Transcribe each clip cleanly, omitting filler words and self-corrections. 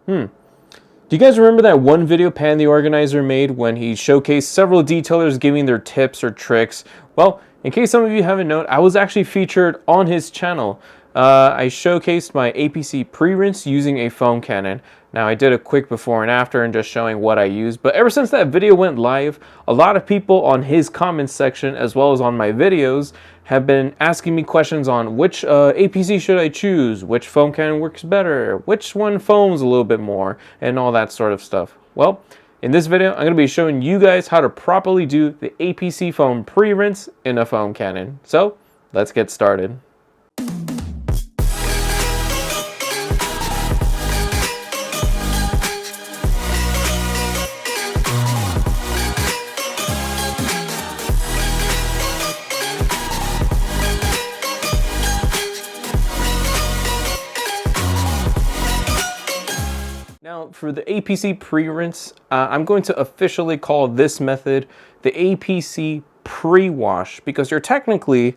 Do you guys remember that one video Pan the Organizer made when he showcased several detailers giving their tips or tricks? Well, in case some of you haven't known, I was actually featured on his channel. I showcased my APC pre-rinse using a foam cannon. Now, I did a quick before and after and just showing what I used, but ever since that video went live, a lot of people on his comments section as well as on my videos have been asking me questions on which APC should I choose, which foam cannon works better, which one foams a little bit more, and all that sort of stuff. Well, in this video, I'm going to be showing you guys how to properly do the APC foam pre-rinse in a foam cannon. So, let's get started. Now, for the APC pre-rinse, I'm going to officially call this method the APC Pre-Wash because you're technically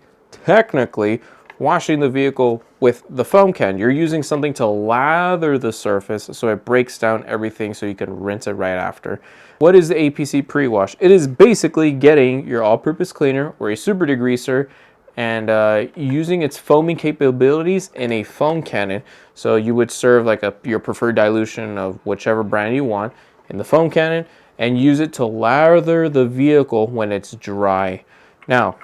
washing the vehicle with the foam can. You're using something to lather the surface so it breaks down everything so you can rinse it right after. What is the APC Pre-Wash? It is basically getting your all-purpose cleaner or a super degreaser and using its foaming capabilities in a foam cannon. So you would serve like your preferred dilution of whichever brand you want in the foam cannon and use it to lather the vehicle when it's dry. Now,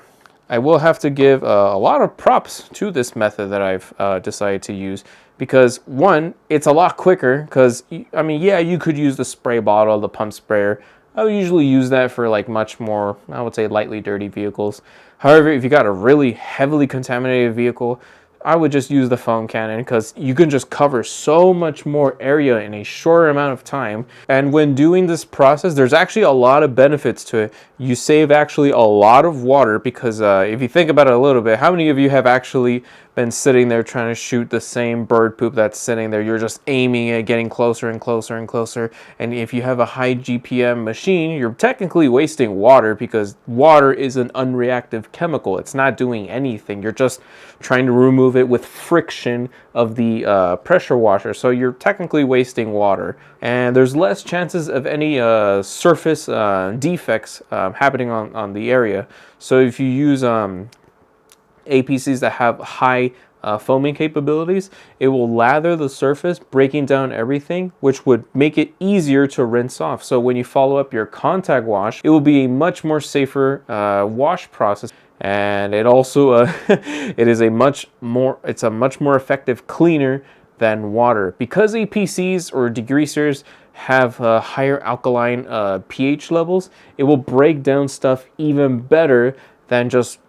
I will have to give a lot of props to this method that I've decided to use because one, it's a lot quicker because, I mean, yeah, you could use the spray bottle, the pump sprayer. I would usually use that for like much more, I would say, lightly dirty vehicles. However, if you got a really heavily contaminated vehicle, I would just use the foam cannon because you can just cover so much more area in a shorter amount of time. And when doing this process, there's actually a lot of benefits to it. You save actually a lot of water because if you think about it a little bit, how many of you have actually been sitting there trying to shoot the same bird poop that's sitting there? You're just aiming it, getting closer and closer and closer. And if you have a high GPM machine, you're technically wasting water because water is an unreactive chemical. It's not doing anything. You're just trying to remove it with friction of the pressure washer. So you're technically wasting water. And there's less chances of any surface defects happening on the area. So if you use APCs that have high foaming capabilities, it will lather the surface, breaking down everything, which would make it easier to rinse off. So when you follow up your contact wash, it will be a much more safer wash process. And it also it's a much more effective cleaner than water because APCs or degreasers have higher alkaline pH levels. It will break down stuff even better than just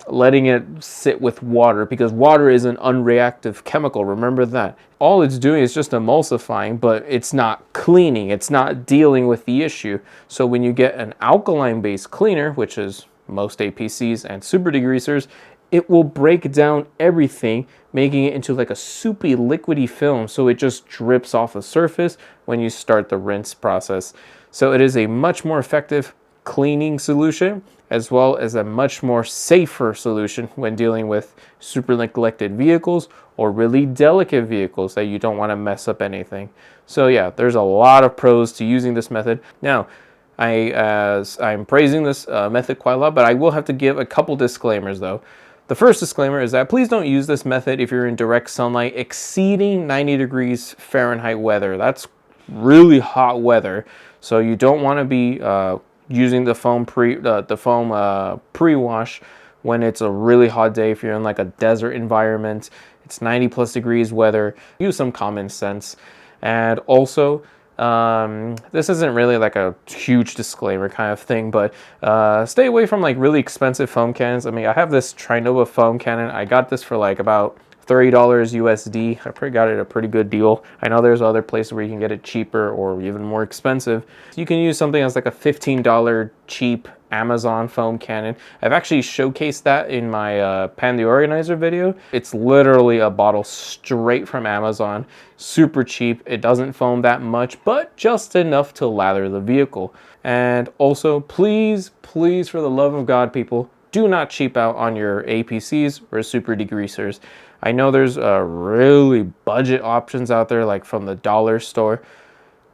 letting it sit with water because water is an unreactive chemical. Remember that. All it's doing is just emulsifying, but it's not cleaning. It's not dealing with the issue. So when you get an alkaline-based cleaner, which is most APCs and super degreasers, it will break down everything, making it into like a soupy, liquidy film. So it just drips off the surface when you start the rinse process. So it is a much more effective cleaning solution, as well as a much more safer solution when dealing with super neglected vehicles or really delicate vehicles that you don't want to mess up anything. So yeah, there's a lot of pros to using this method. Now, I'm praising this method quite a lot, but I will have to give a couple disclaimers though. The first disclaimer is that please don't use this method if you're in direct sunlight exceeding 90 degrees Fahrenheit weather. That's really hot weather, so you don't want to be using the foam pre-wash when it's a really hot day. If you're in like a desert environment, it's 90 plus degrees weather, use some common sense. And also, this isn't really like a huge disclaimer kind of thing, but stay away from like really expensive foam cannons. I mean, I have this Trinova foam cannon. I got this for like about $30 USD. I probably got it at a pretty good deal. I know there's other places where you can get it cheaper or even more expensive. You can use something that's like a $15 cheap Amazon foam cannon. I've actually showcased that in my Pan the Organizer video. It's literally a bottle straight from Amazon. Super cheap. It doesn't foam that much, but just enough to lather the vehicle. And also, please, for the love of God, people, do not cheap out on your APCs or super degreasers. I know there's really budget options out there, like from the dollar store,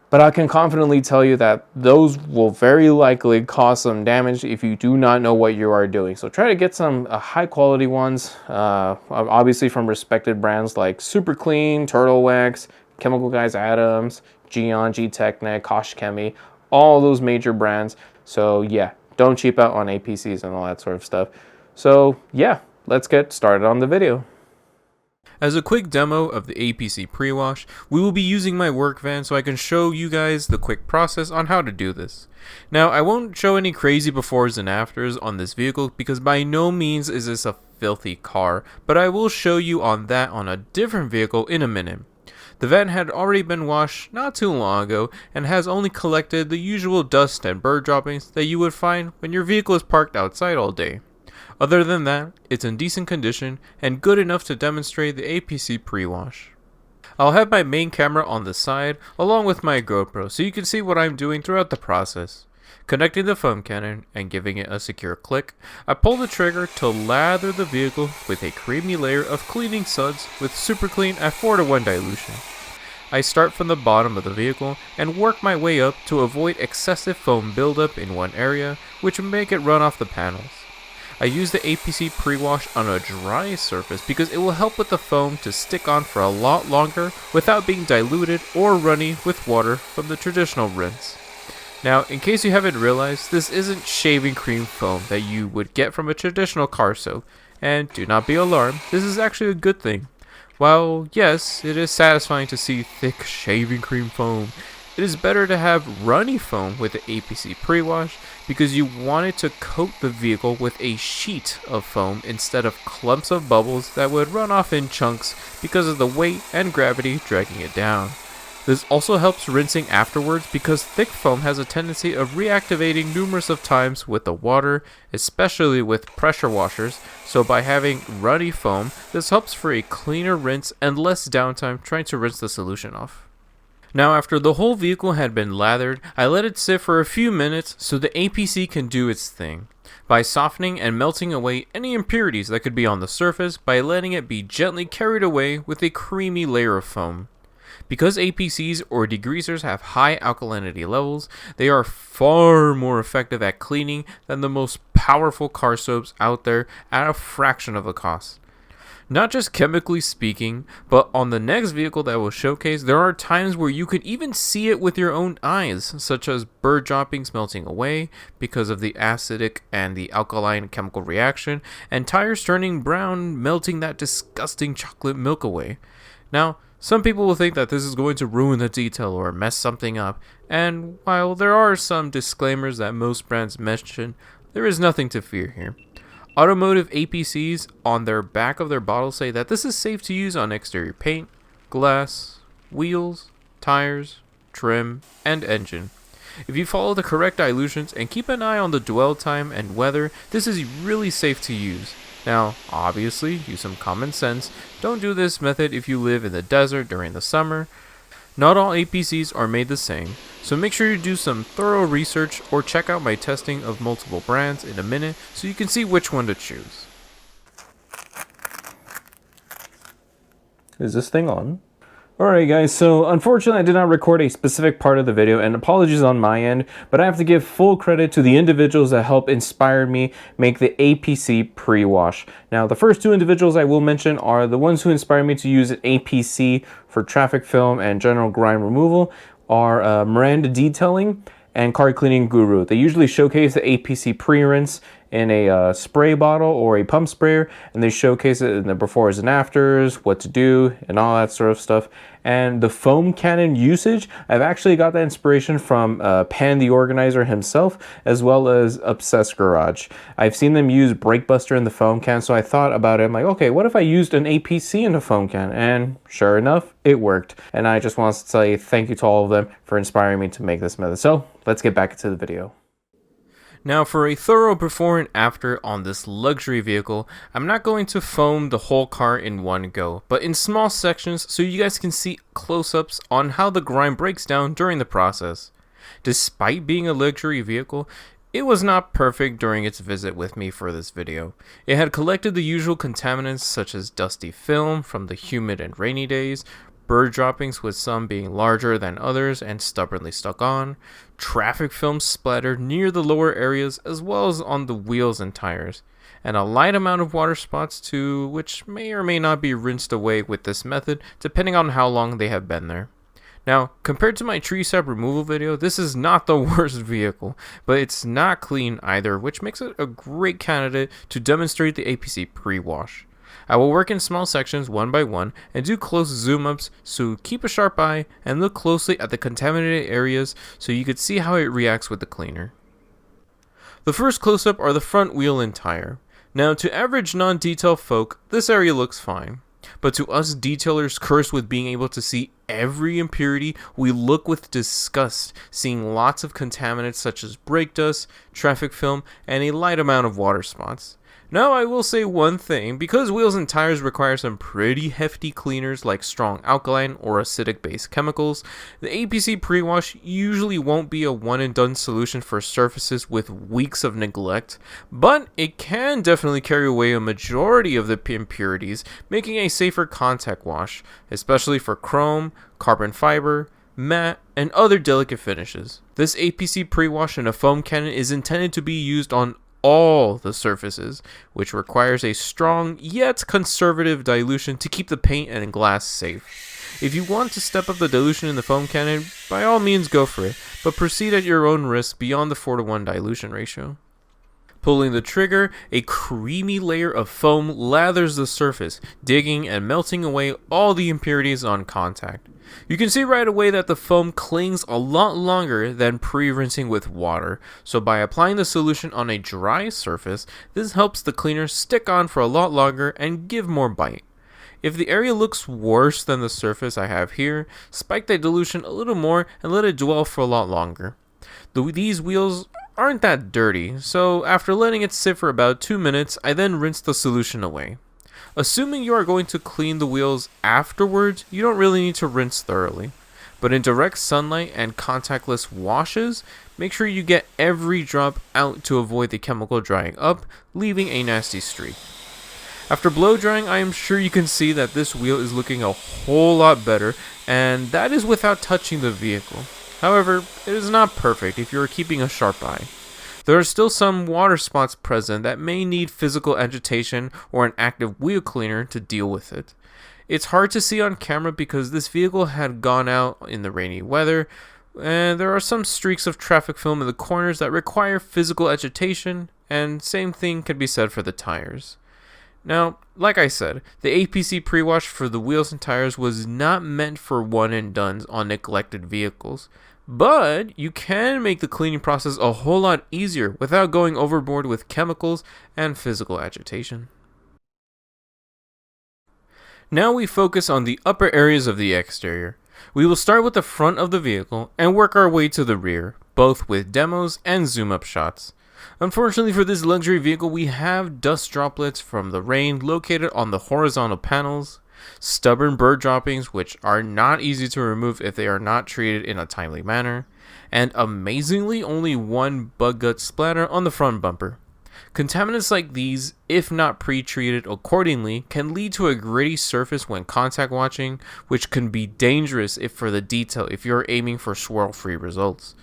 but I can confidently tell you that those will very likely cause some damage if you do not know what you are doing. So try to get some high quality ones, obviously from respected brands like Super Clean, Turtle Wax, Chemical Guys Adams, Geon, G-Technic, Kosh Chemi, all those major brands. So yeah, don't cheap out on APCs and all that sort of stuff. So yeah, let's get started on the video. As a quick demo of the APC Pre-Wash, we will be using my work van so I can show you guys the quick process on how to do this. Now, I won't show any crazy befores and afters on this vehicle because by no means is this a filthy car, but I will show you on that on a different vehicle in a minute. The van had already been washed not too long ago and has only collected the usual dust and bird droppings that you would find when your vehicle is parked outside all day. Other than that, it's in decent condition and good enough to demonstrate the APC Pre-Wash. I'll have my main camera on the side along with my GoPro so you can see what I'm doing throughout the process. Connecting the foam cannon and giving it a secure click, I pull the trigger to lather the vehicle with a creamy layer of cleaning suds with Super Clean at 4:1 dilution. I start from the bottom of the vehicle and work my way up to avoid excessive foam buildup in one area, which would make it run off the panels. I use the APC Pre-Wash on a dry surface because it will help with the foam to stick on for a lot longer without being diluted or runny with water from the traditional rinse. Now, in case you haven't realized, this isn't shaving cream foam that you would get from a traditional car soap, and do not be alarmed, this is actually a good thing. While yes, it is satisfying to see thick shaving cream foam, it is better to have runny foam with the APC Pre-Wash because you want it to coat the vehicle with a sheet of foam instead of clumps of bubbles that would run off in chunks because of the weight and gravity dragging it down. This also helps rinsing afterwards because thick foam has a tendency of reactivating numerous of times with the water, especially with pressure washers, so by having runny foam, this helps for a cleaner rinse and less downtime trying to rinse the solution off. Now after the whole vehicle had been lathered, I let it sit for a few minutes so the APC can do its thing, by softening and melting away any impurities that could be on the surface by letting it be gently carried away with a creamy layer of foam. Because APCs or degreasers have high alkalinity levels, they are far more effective at cleaning than the most powerful car soaps out there at a fraction of the cost. Not just chemically speaking, but on the next vehicle that will showcase, there are times where you could even see it with your own eyes, such as bird droppings melting away because of the acidic and the alkaline chemical reaction, and tires turning brown, melting that disgusting chocolate milk away. Now, some people will think that this is going to ruin the detail or mess something up, and while there are some disclaimers that most brands mention, there is nothing to fear here. Automotive APCs on their back of their bottles say that this is safe to use on exterior paint, glass, wheels, tires, trim, and engine. If you follow the correct dilutions and keep an eye on the dwell time and weather, this is really safe to use. Now, obviously, use some common sense. Don't do this method if you live in the desert during the summer. Not all APCs are made the same, so make sure you do some thorough research or check out my testing of multiple brands in a minute so you can see which one to choose. Is this thing on? Alright guys, so unfortunately I did not record a specific part of the video, and apologies on my end, but I have to give full credit to the individuals that helped inspire me make the APC Pre-Wash. Now the first two individuals I will mention are the ones who inspired me to use an APC for traffic film and general grime removal are Miranda Detailing and Car Cleaning Guru. They usually showcase the APC Pre-Rinse in a spray bottle or a pump sprayer, and they showcase it in the befores and afters, what to do, and all that sort of stuff. And the foam cannon usage, I've actually got that inspiration from Pan the Organizer himself, as well as Obsessed Garage. I've seen them use Brake Buster in the foam can, so I thought about it. I'm like, okay, what if I used an APC in a foam can? And sure enough, it worked. And I just want to say thank you to all of them for inspiring me to make this method. So let's get back into the video. Now for a thorough before and after on this luxury vehicle, I'm not going to foam the whole car in one go, but in small sections so you guys can see close-ups on how the grime breaks down during the process. Despite being a luxury vehicle, It was not perfect during its visit with me for this video. It had collected the usual contaminants such as dusty film from the humid and rainy days, bird droppings with some being larger than others and stubbornly stuck on, traffic film splattered near the lower areas as well as on the wheels and tires, and a light amount of water spots too, which may or may not be rinsed away with this method depending on how long they have been there. Now, compared to my tree sap removal video, this is not the worst vehicle, but it's not clean either, which makes it a great candidate to demonstrate the APC Pre-Wash. I will work in small sections one by one and do close zoom ups, so keep a sharp eye and look closely at the contaminated areas so you can see how it reacts with the cleaner. The first close up are the front wheel and tire. Now, to average non-detail folk, this area looks fine. But to us detailers cursed with being able to see every impurity, we look with disgust, seeing lots of contaminants such as brake dust, traffic film, and a light amount of water spots. Now I will say one thing, because wheels and tires require some pretty hefty cleaners like strong alkaline or acidic based chemicals, the APC Pre-Wash usually won't be a one and done solution for surfaces with weeks of neglect, but it can definitely carry away a majority of the impurities, making a safer contact wash, especially for chrome, carbon fiber, matte, and other delicate finishes. This APC Pre-Wash in a foam cannon is intended to be used on all the surfaces, which requires a strong yet conservative dilution to keep the paint and glass safe. If you want to step up the dilution in the foam cannon, by all means go for it, but proceed at your own risk beyond the 4:1 dilution ratio. Pulling the trigger, a creamy layer of foam lathers the surface, digging and melting away all the impurities on contact. You can see right away that the foam clings a lot longer than pre-rinsing with water, so by applying the solution on a dry surface, this helps the cleaner stick on for a lot longer and give more bite. If the area looks worse than the surface I have here, spike the dilution a little more and let it dwell for a lot longer. These wheels aren't that dirty, so after letting it sit for about 2 minutes, I then rinse the solution away. Assuming you are going to clean the wheels afterwards, you don't really need to rinse thoroughly. But in direct sunlight and contactless washes, make sure you get every drop out to avoid the chemical drying up, leaving a nasty streak. After blow drying, I am sure you can see that this wheel is looking a whole lot better, and that is without touching the vehicle. However, it is not perfect if you are keeping a sharp eye. There are still some water spots present that may need physical agitation or an active wheel cleaner to deal with it. It's hard to see on camera because this vehicle had gone out in the rainy weather, and there are some streaks of traffic film in the corners that require physical agitation, and same thing can be said for the tires. Now, like I said, the APC Pre-Wash for the wheels and tires was not meant for one and dones on neglected vehicles. But you can make the cleaning process a whole lot easier without going overboard with chemicals and physical agitation. Now we focus on the upper areas of the exterior. We will start with the front of the vehicle and work our way to the rear, both with demos and zoom up shots. Unfortunately for this luxury vehicle, we have dust droplets from the rain located on the horizontal panels, stubborn bird droppings which are not easy to remove if they are not treated in a timely manner, and amazingly only one bug gut splatter on the front bumper. Contaminants like these, if not pre-treated accordingly, can lead to a gritty surface when contact watching, which can be dangerous if you're aiming for swirl-free results.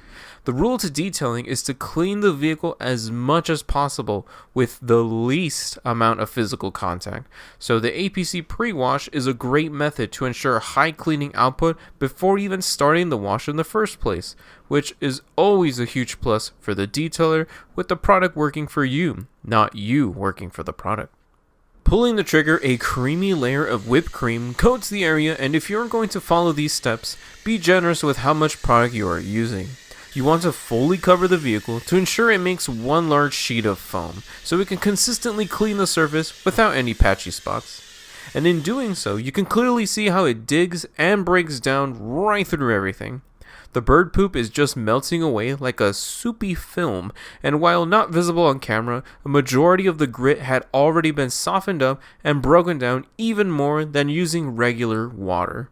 The rule to detailing is to clean the vehicle as much as possible with the least amount of physical contact, so the APC Pre-Wash is a great method to ensure high cleaning output before even starting the wash in the first place, which is always a huge plus for the detailer with the product working for you, not you working for the product. Pulling the trigger, a creamy layer of whipped cream coats the area, and if you're going to follow these steps, be generous with how much product you are using. You want to fully cover the vehicle to ensure it makes one large sheet of foam, so it can consistently clean the surface without any patchy spots. And in doing so, you can clearly see how it digs and breaks down right through everything. The bird poop is just melting away like a soupy film, and while not visible on camera, a majority of the grit had already been softened up and broken down even more than using regular water.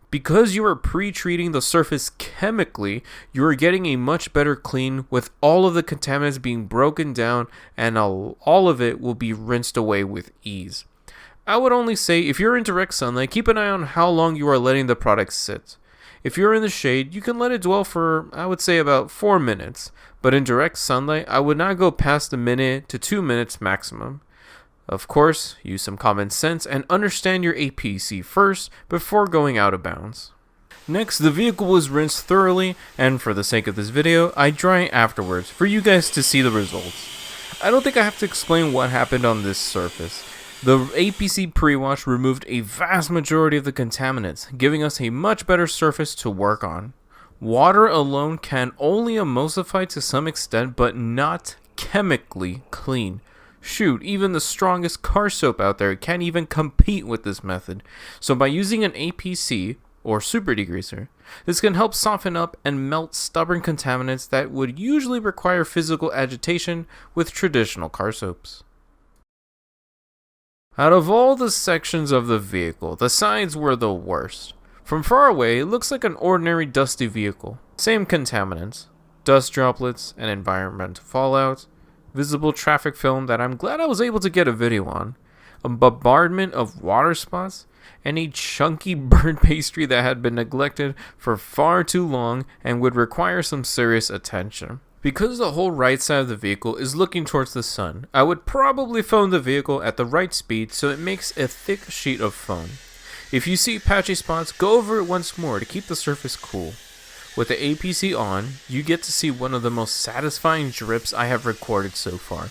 Because you are pre-treating the surface chemically, you are getting a much better clean with all of the contaminants being broken down, and all of it will be rinsed away with ease. I would only say if you're in direct sunlight, keep an eye on how long you are letting the product sit. If you're in the shade, you can let it dwell for, I would say, about 4 minutes, but in direct sunlight, I would not go past a minute to 2 minutes maximum. Of course, use some common sense and understand your APC first before going out of bounds. Next, the vehicle was rinsed thoroughly, and for the sake of this video, I dry it afterwards for you guys to see the results. I don't think I have to explain what happened on this surface. The APC Pre-Wash removed a vast majority of the contaminants, giving us a much better surface to work on. Water alone can only emulsify to some extent, but not chemically clean. Shoot, even the strongest car soap out there can't even compete with this method. So by using an APC, or super degreaser, this can help soften up and melt stubborn contaminants that would usually require physical agitation with traditional car soaps. Out of all the sections of the vehicle, the sides were the worst. From far away, it looks like an ordinary dusty vehicle. Same contaminants, dust droplets and environmental fallout, visible traffic film that I'm glad I was able to get a video on, a bombardment of water spots, and a chunky burnt pastry that had been neglected for far too long and would require some serious attention. Because the whole right side of the vehicle is looking towards the sun, I would probably foam the vehicle at the right speed so it makes a thick sheet of foam. If you see patchy spots, go over it once more to keep the surface cool. With the APC on, you get to see one of the most satisfying drips I have recorded so far.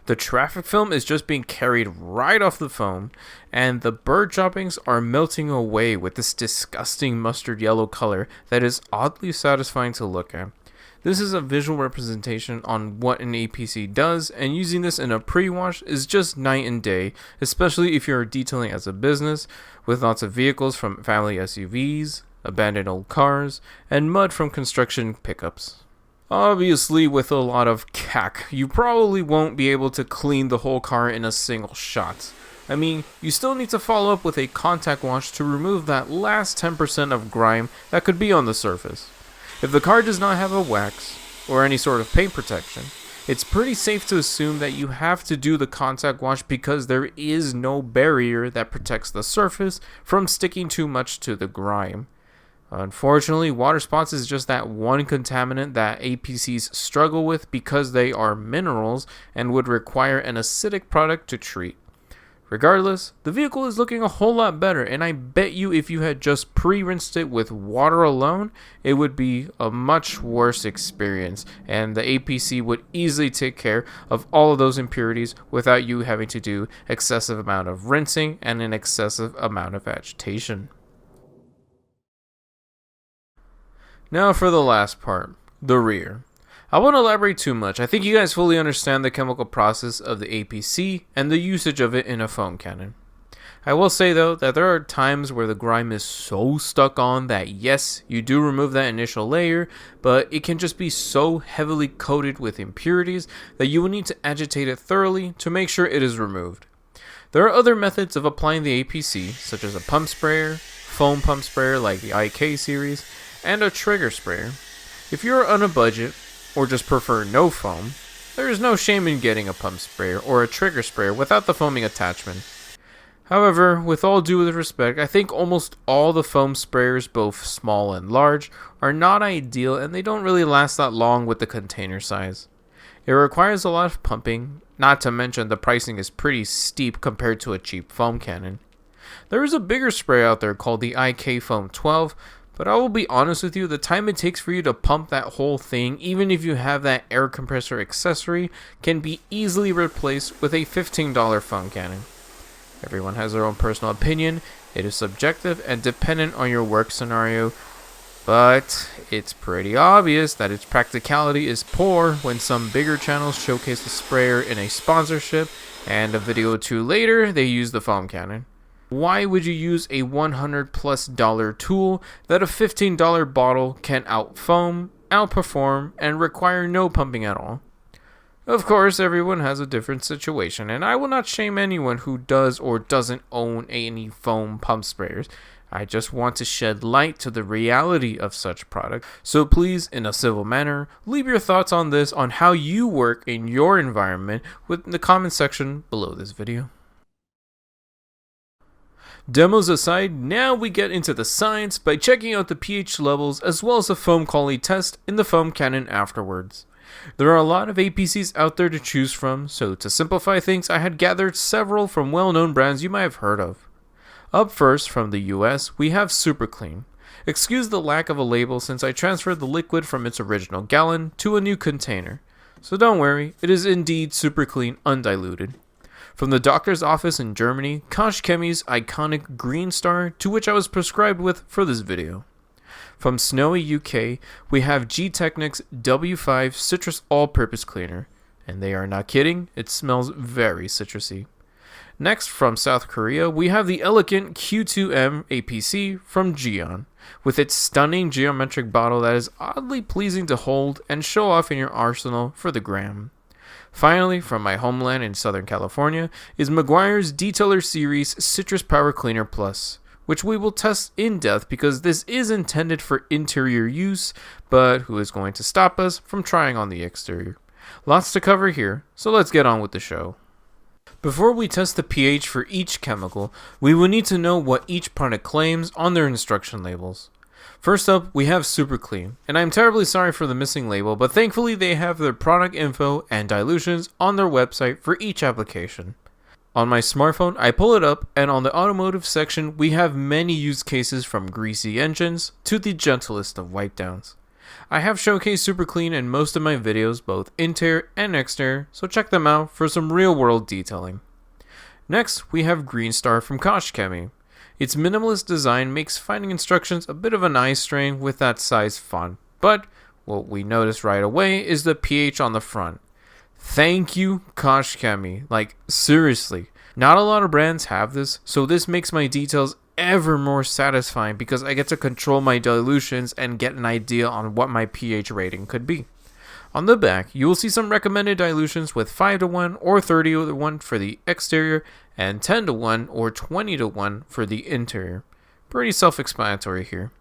The traffic film is just being carried right off the foam, and the bird droppings are melting away with this disgusting mustard yellow color that is oddly satisfying to look at. This is a visual representation on what an APC does, and using this in a pre-wash is just night and day, especially if you're detailing as a business with lots of vehicles from family SUVs, abandoned old cars, and mud from construction pickups. Obviously, with a lot of cack, you probably won't be able to clean the whole car in a single shot. I mean, you still need to follow up with a contact wash to remove that last 10% of grime that could be on the surface. If the car does not have a wax or any sort of paint protection, it's pretty safe to assume that you have to do the contact wash because there is no barrier that protects the surface from sticking too much to the grime. Unfortunately, water spots is just that one contaminant that APCs struggle with because they are minerals and would require an acidic product to treat. Regardless, the vehicle is looking a whole lot better, and I bet you if you had just pre-rinsed it with water alone, it would be a much worse experience, and the APC would easily take care of all of those impurities without you having to do excessive amount of rinsing and an excessive amount of agitation. Now for the last part, the rear. I won't elaborate too much. I think you guys fully understand the chemical process of the APC and the usage of it in a foam cannon. I will say though that there are times where the grime is so stuck on that yes, you do remove that initial layer, but it can just be so heavily coated with impurities that you will need to agitate it thoroughly to make sure it is removed. There are other methods of applying the APC, such as a pump sprayer, foam pump sprayer like the IK series, and a trigger sprayer. If you're on a budget, or just prefer no foam, there is no shame in getting a pump sprayer or a trigger sprayer without the foaming attachment. However, with all due respect, I think almost all the foam sprayers, both small and large, are not ideal and they don't really last that long with the container size. It requires a lot of pumping, not to mention the pricing is pretty steep compared to a cheap foam cannon. There is a bigger spray out there called the IK Foam 12, but I will be honest with you, the time it takes for you to pump that whole thing, even if you have that air compressor accessory, can be easily replaced with a $15 foam cannon. Everyone has their own personal opinion, it is subjective and dependent on your work scenario, but it's pretty obvious that its practicality is poor when some bigger channels showcase the sprayer in a sponsorship, and a video or two later, they use the foam cannon. Why would you use a $100+ tool that a $15 bottle can outfoam, outperform, and require no pumping at all? Of course, everyone has a different situation, and I will not shame anyone who does or doesn't own any foam pump sprayers. I just want to shed light to the reality of such product. So please, in a civil manner, leave your thoughts on this, on how you work in your environment, in the comment section below this video. Demos aside, now we get into the science by checking out the pH levels as well as the foam quality test in the foam cannon afterwards. There are a lot of APCs out there to choose from, so to simplify things, I had gathered several from well-known brands you might have heard of. Up first, from the US, we have Super Clean. Excuse the lack of a label since I transferred the liquid from its original gallon to a new container. So don't worry, it is indeed Super Clean undiluted. From the doctor's office in Germany, Koch Chemie's iconic Green Star, to which I was prescribed with for this video. From Snowy UK, we have G-Technic's W5 Citrus All-Purpose Cleaner, and they are not kidding, it smells very citrusy. Next, from South Korea, we have the elegant Q2M APC from Geon, with its stunning geometric bottle that is oddly pleasing to hold and show off in your arsenal for the gram. Finally, from my homeland in Southern California, is Meguiar's Detailer Series Citrus Power Cleaner Plus, which we will test in depth because this is intended for interior use, but who is going to stop us from trying on the exterior? Lots to cover here, so let's get on with the show. Before we test the pH for each chemical, we will need to know what each product claims on their instruction labels. First up, we have Super Clean, and I'm terribly sorry for the missing label, but thankfully they have their product info and dilutions on their website for each application. On my smartphone, I pull it up, and on the automotive section, we have many use cases from greasy engines to the gentlest of wipe downs. I have showcased Super Clean in most of my videos, both interior and exterior, so check them out for some real world detailing. Next, we have Green Star from Koch Chemie. Its minimalist design makes finding instructions a bit of an eye strain with that size font, but what we notice right away is the pH on the front. Thank you, Koch Chemie. Like, seriously. Not a lot of brands have this, so this makes my details ever more satisfying because I get to control my dilutions and get an idea on what my pH rating could be. On the back, you will see some recommended dilutions with 5:1 or 30:1 for the exterior and 10:1 or 20:1 for the interior. Pretty self-explanatory here.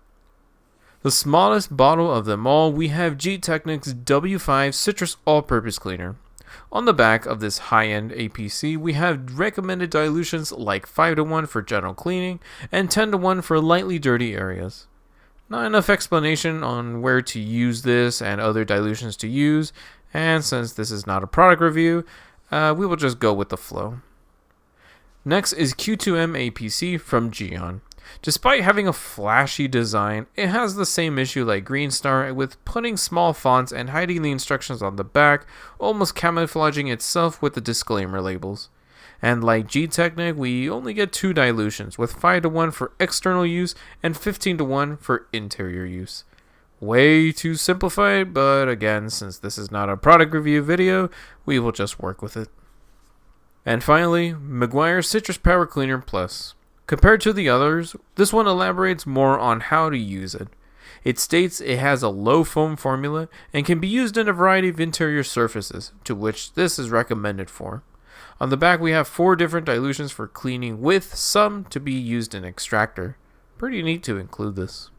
The smallest bottle of them all, we have G-Technic's W5 Citrus All-Purpose Cleaner. On the back of this high-end APC, we have recommended dilutions like 5:1 for general cleaning and 10:1 for lightly dirty areas. Not enough explanation on where to use this and other dilutions to use, and since this is not a product review, we will just go with the flow. Next is Q2M APC from Geon. Despite having a flashy design, it has the same issue like Green Star with putting small fonts and hiding the instructions on the back, almost camouflaging itself with the disclaimer labels. And like G-Technic, we only get 2 dilutions, with 5:1 for external use and 15:1 for interior use. Way too simplified, but again, since this is not a product review video, we will just work with it. And finally, Meguiar's Citrus Power Cleaner Plus. Compared to the others, this one elaborates more on how to use it. It states it has a low foam formula and can be used in a variety of interior surfaces, to which this is recommended for. On the back, we have 4 different dilutions for cleaning, with some to be used in extractor. Pretty neat to include this.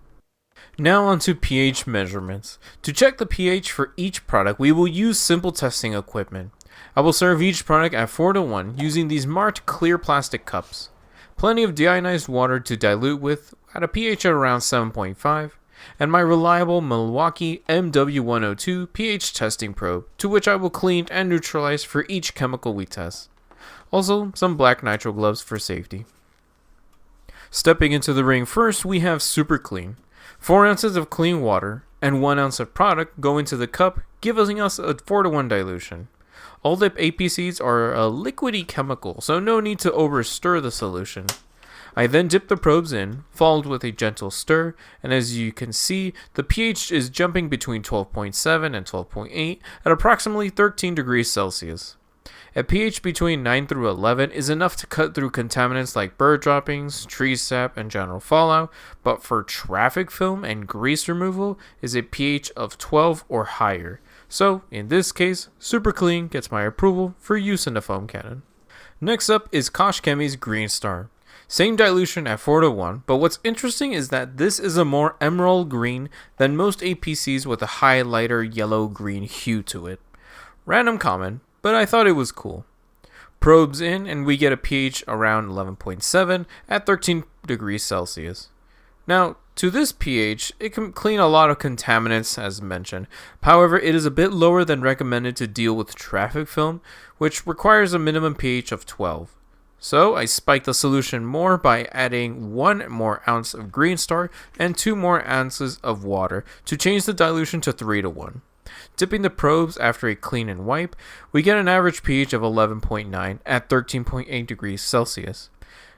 Now onto pH measurements. To check the pH for each product, we will use simple testing equipment. I will serve each product at 4:1 using these marked clear plastic cups. Plenty of deionized water to dilute with at a pH of around 7.5, and my reliable Milwaukee MW102 pH testing probe, to which I will clean and neutralize for each chemical we test. Also, some black nitrile gloves for safety. Stepping into the ring first, we have Super Clean. 4 ounces of clean water and 1 ounce of product go into the cup, giving us a 4:1 dilution. All the APCs are a liquidy chemical, so no need to overstir the solution. I then dip the probes in, followed with a gentle stir, and as you can see, the pH is jumping between 12.7 and 12.8 at approximately 13 degrees Celsius. A pH between 9 through 11 is enough to cut through contaminants like bird droppings, tree sap, and general fallout, but for traffic film and grease removal is a pH of 12 or higher. So, in this case, Super Clean gets my approval for use in the foam cannon. Next up is Koch Chemie's Green Star. Same dilution at 4 to 1, but what's interesting is that this is a more emerald green than most APCs with a high lighter yellow-green hue to it. Random comment, but I thought it was cool. Probes in and we get a pH around 11.7 at 13 degrees Celsius. Now, to this pH, it can clean a lot of contaminants as mentioned. However, it is a bit lower than recommended to deal with traffic film, which requires a minimum pH of 12. So I spiked the solution more by adding 1 more ounce of Green Star and 2 more ounces of water to change the dilution to 3 to 1. Dipping the probes after a clean and wipe, we get an average pH of 11.9 at 13.8 degrees Celsius.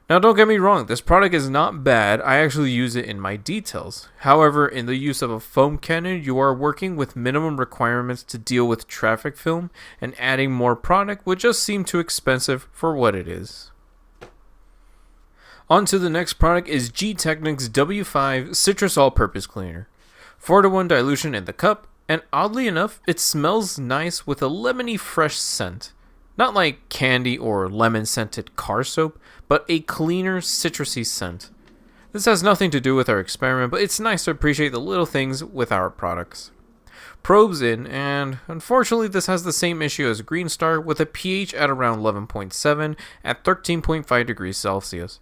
Now don't get me wrong, this product is not bad, I actually use it in my details. However, in the use of a foam cannon, you are working with minimum requirements to deal with traffic film, and adding more product would just seem too expensive for what it is. On to the next product is G-Technic's W5 Citrus All-Purpose Cleaner. 4 to 1 dilution in the cup, and oddly enough, it smells nice with a lemony fresh scent. Not like candy or lemon scented car soap, but a cleaner citrusy scent. This has nothing to do with our experiment, but it's nice to appreciate the little things with our products. Probes in, and unfortunately this has the same issue as Green Star with a pH at around 11.7 at 13.5 degrees Celsius.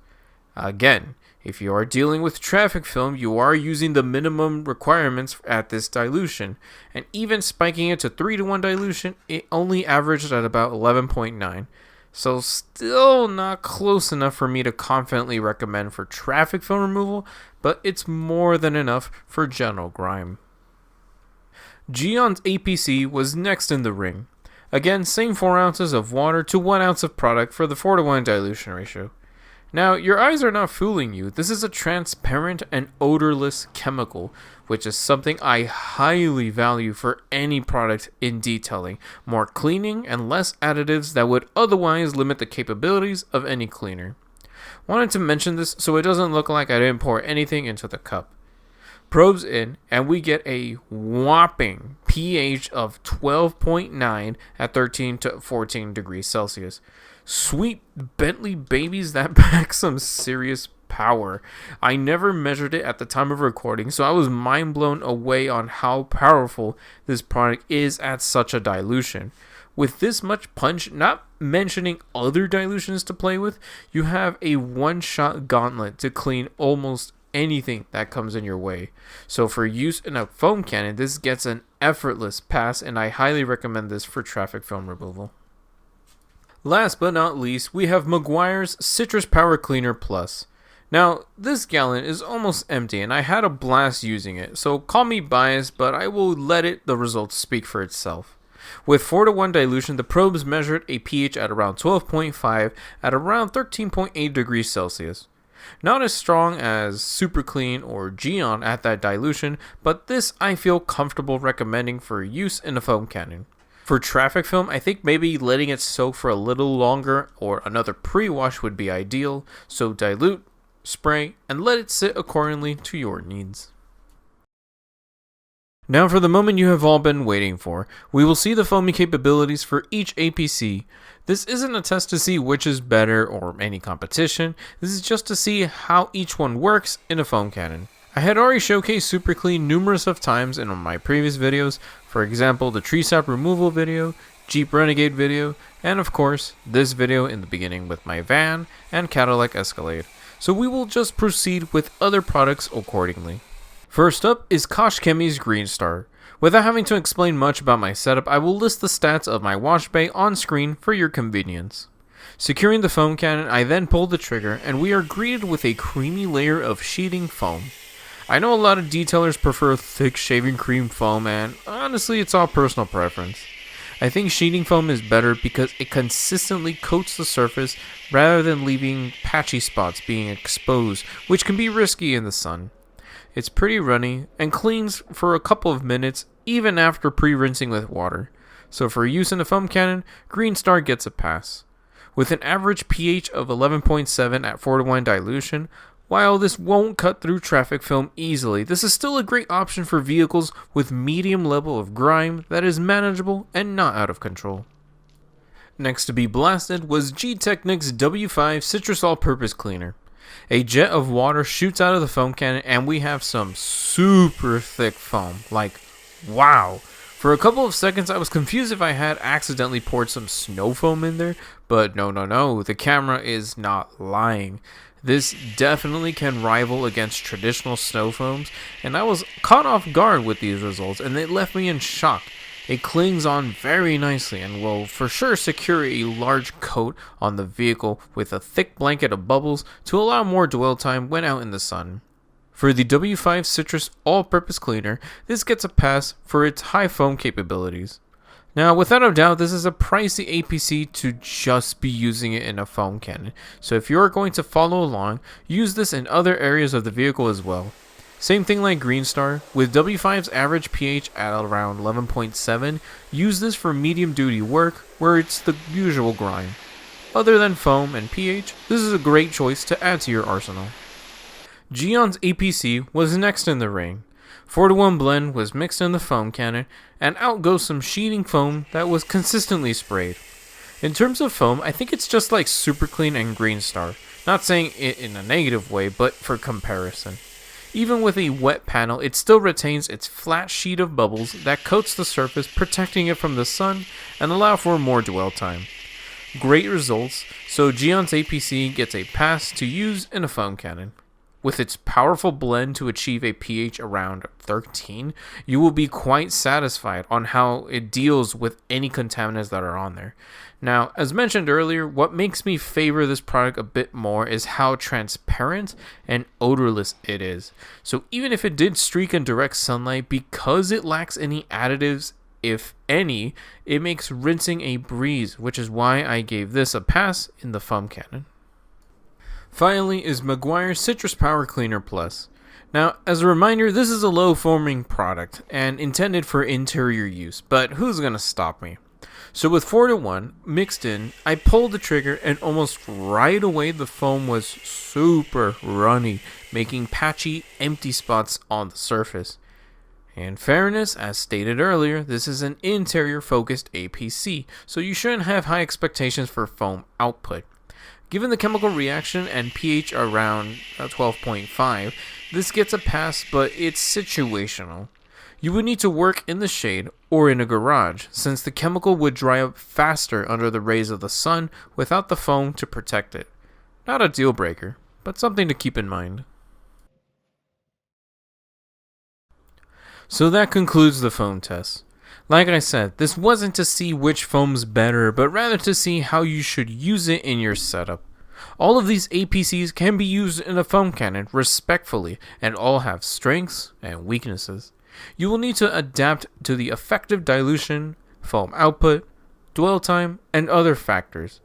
Again, if you are dealing with traffic film, you are using the minimum requirements at this dilution, and even spiking it to 3 to 1 dilution, it only averaged at about 11.9. So still not close enough for me to confidently recommend for traffic film removal, but it's more than enough for general grime. Geon's APC was next in the ring. Again, same 4 ounces of water to 1 ounce of product for the 4 to 1 dilution ratio. Now, your eyes are not fooling you. This is a transparent and odorless chemical, which is something I highly value for any product in detailing. More cleaning and less additives that would otherwise limit the capabilities of any cleaner. Wanted to mention this so it doesn't look like I didn't pour anything into the cup. Probes in, and we get a whopping pH of 12.9 at 13 to 14 degrees Celsius. Sweet Bentley babies, that packs some serious power. I never measured it at the time of recording, so I was mind blown away on how powerful this product is at such a dilution. With this much punch, not mentioning other dilutions to play with, you have a one-shot gauntlet to clean almost anything that comes in your way. So for use in a foam cannon, this gets an effortless pass, and I highly recommend this for traffic film removal. Last but not least, we have Meguiar's Citrus Power Cleaner Plus. Now, this gallon is almost empty and I had a blast using it, so call me biased, but I will let the results speak for itself. With 4 to 1 dilution, the probes measured a pH at around 12.5 at around 13.8 degrees Celsius. Not as strong as Super Clean or Geon at that dilution, but this I feel comfortable recommending for use in a foam cannon. For traffic film, I think maybe letting it soak for a little longer or another pre-wash would be ideal, so dilute, spray, and let it sit accordingly to your needs. Now for the moment you have all been waiting for, we will see the foaming capabilities for each APC. This isn't a test to see which is better or any competition, this is just to see how each one works in a foam cannon. I had already showcased Super Clean numerous of times in my previous videos, for example the tree sap removal video, Jeep Renegade video, and of course this video in the beginning with my van and Cadillac Escalade. So we will just proceed with other products accordingly. First up is Kosh Chemi's Green Star. Without having to explain much about my setup, I will list the stats of my wash bay on screen for your convenience. Securing the foam cannon, I then pull the trigger and we are greeted with a creamy layer of sheeting foam. I know a lot of detailers prefer thick shaving cream foam, and honestly it's all personal preference. I think sheeting foam is better because it consistently coats the surface rather than leaving patchy spots being exposed, which can be risky in the sun. It's pretty runny and cleans for a couple of minutes even after pre-rinsing with water. So for use in a foam cannon, Green Star gets a pass. With an average pH of 11.7 at 4 to 1 dilution, while this won't cut through traffic film easily, this is still a great option for vehicles with medium level of grime that is manageable and not out of control. Next to be blasted was G-Technic's W5 Citrus All-Purpose Cleaner. A jet of water shoots out of the foam cannon, and we have some super thick foam. Like, wow. For a couple of seconds, I was confused if I had accidentally poured some snow foam in there, but no, the camera is not lying. This definitely can rival against traditional snow foams, and I was caught off guard with these results, and it left me in shock. It clings on very nicely and will for sure secure a large coat on the vehicle with a thick blanket of bubbles to allow more dwell time when out in the sun. For the W5 Citrus All-Purpose Cleaner, this gets a pass for its high foam capabilities. Now, without a doubt, this is a pricey APC to just be using it in a foam cannon, so if you're going to follow along, use this in other areas of the vehicle as well. Same thing like Green Star, with W5's average pH at around 11.7, use this for medium duty work where it's the usual grind. Other than foam and pH, this is a great choice to add to your arsenal. Geon's APC was next in the ring. 4-to-1 blend was mixed in the foam cannon, and out goes some sheeting foam that was consistently sprayed. In terms of foam, I think it's just like Super Clean and Green Star, not saying it in a negative way, but for comparison. Even with a wet panel, it still retains its flat sheet of bubbles that coats the surface, protecting it from the sun and allow for more dwell time. Great results, so Geon's APC gets a pass to use in a foam cannon. With its powerful blend to achieve a pH around 13, you will be quite satisfied on how it deals with any contaminants that are on there. Now, as mentioned earlier, what makes me favor this product a bit more is how transparent and odorless it is. So even if it did streak in direct sunlight, because it lacks any additives, if any, it makes rinsing a breeze, which is why I gave this a pass in the foam cannon. Finally is Meguiar's Citrus Power Cleaner Plus. Now, as a reminder, this is a low foaming product and intended for interior use, but who's gonna stop me? So with 4-to-1 mixed in, I pulled the trigger and almost right away the foam was super runny, making patchy, empty spots on the surface. In fairness, as stated earlier, this is an interior focused APC, so you shouldn't have high expectations for foam output. Given the chemical reaction and pH around 12.5, this gets a pass, but it's situational. You would need to work in the shade or in a garage, since the chemical would dry up faster under the rays of the sun without the foam to protect it. Not a deal breaker, but something to keep in mind. So that concludes the foam test. Like I said, this wasn't to see which foam's better, but rather to see how you should use it in your setup. All of these APCs can be used in a foam cannon respectfully, and all have strengths and weaknesses. You will need to adapt to the effective dilution, foam output, dwell time, and other factors.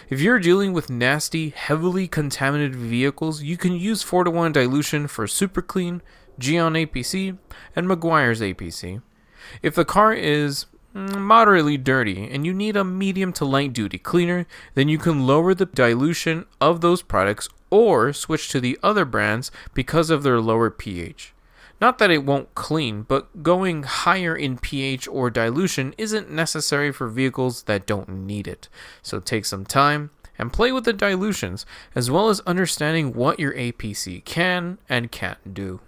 If you're dealing with nasty, heavily contaminated vehicles, you can use 4-to-1 dilution for Super Clean, Geon APC, and Meguiar's APC. If the car is moderately dirty and you need a medium to light duty cleaner, then you can lower the dilution of those products or switch to the other brands because of their lower pH. Not that it won't clean, but going higher in pH or dilution isn't necessary for vehicles that don't need it. So take some time and play with the dilutions, as well as understanding what your APC can and can't do.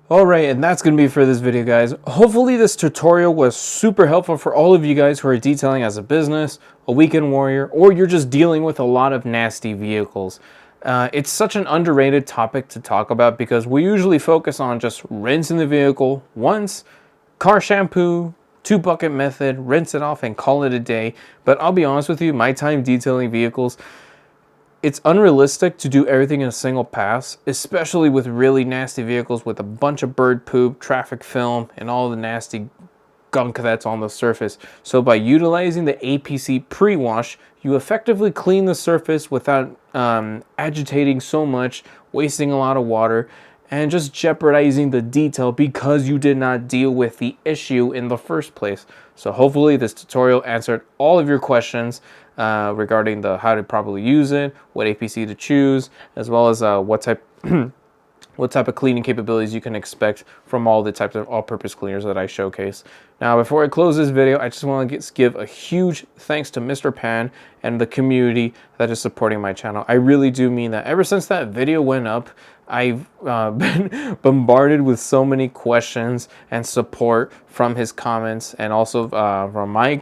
Alright, and that's going to be for this video, guys. Hopefully this tutorial was super helpful for all of you guys who are detailing as a business, a weekend warrior, or you're just dealing with a lot of nasty vehicles. It's such an underrated topic to talk about because we usually focus on just rinsing the vehicle once, car shampoo, 2-bucket method, rinse it off and call it a day. But I'll be honest with you, my time detailing vehicles, it's unrealistic to do everything in a single pass, especially with really nasty vehicles with a bunch of bird poop, traffic film, and all the nasty gunk that's on the surface. So by utilizing the APC Pre-Wash, you effectively clean the surface without agitating so much, wasting a lot of water, and just jeopardizing the detail because you did not deal with the issue in the first place. So hopefully this tutorial answered all of your questions regarding how to properly use it, what APC to choose, as well as what type of cleaning capabilities you can expect from all the types of all-purpose cleaners that I showcase. Now, before I close this video, I just want to give a huge thanks to Mr. Pan and the community that is supporting my channel. I really do mean that. Ever since that video went up, I've been bombarded with so many questions and support from his comments, and also from my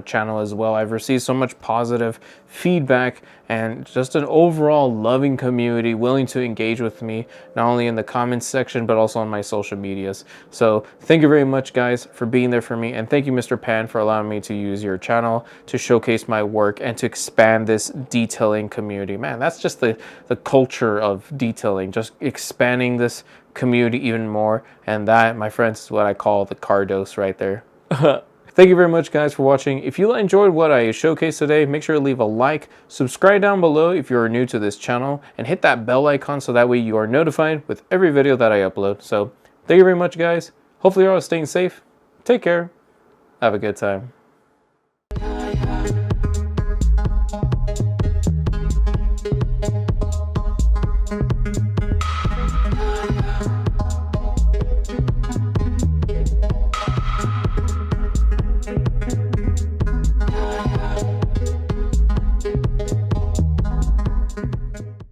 channel as well. I've received so much positive feedback and just an overall loving community willing to engage with me, not only in the comments section but also on my social medias. So thank you very much, guys, for being there for me, and thank you, Mr. Pan, for allowing me to use your channel to showcase my work and to expand this detailing community. Man, that's just the culture of detailing, just expanding this community even more. And that, my friends, is what I call the car dose right there. Thank you very much, guys, for watching. If you enjoyed what I showcased today, make sure to leave a like, subscribe down below if you're new to this channel, and hit that bell icon so that way you are notified with every video that I upload. So thank you very much, guys. Hopefully you're all staying safe. Take care. Have a good time.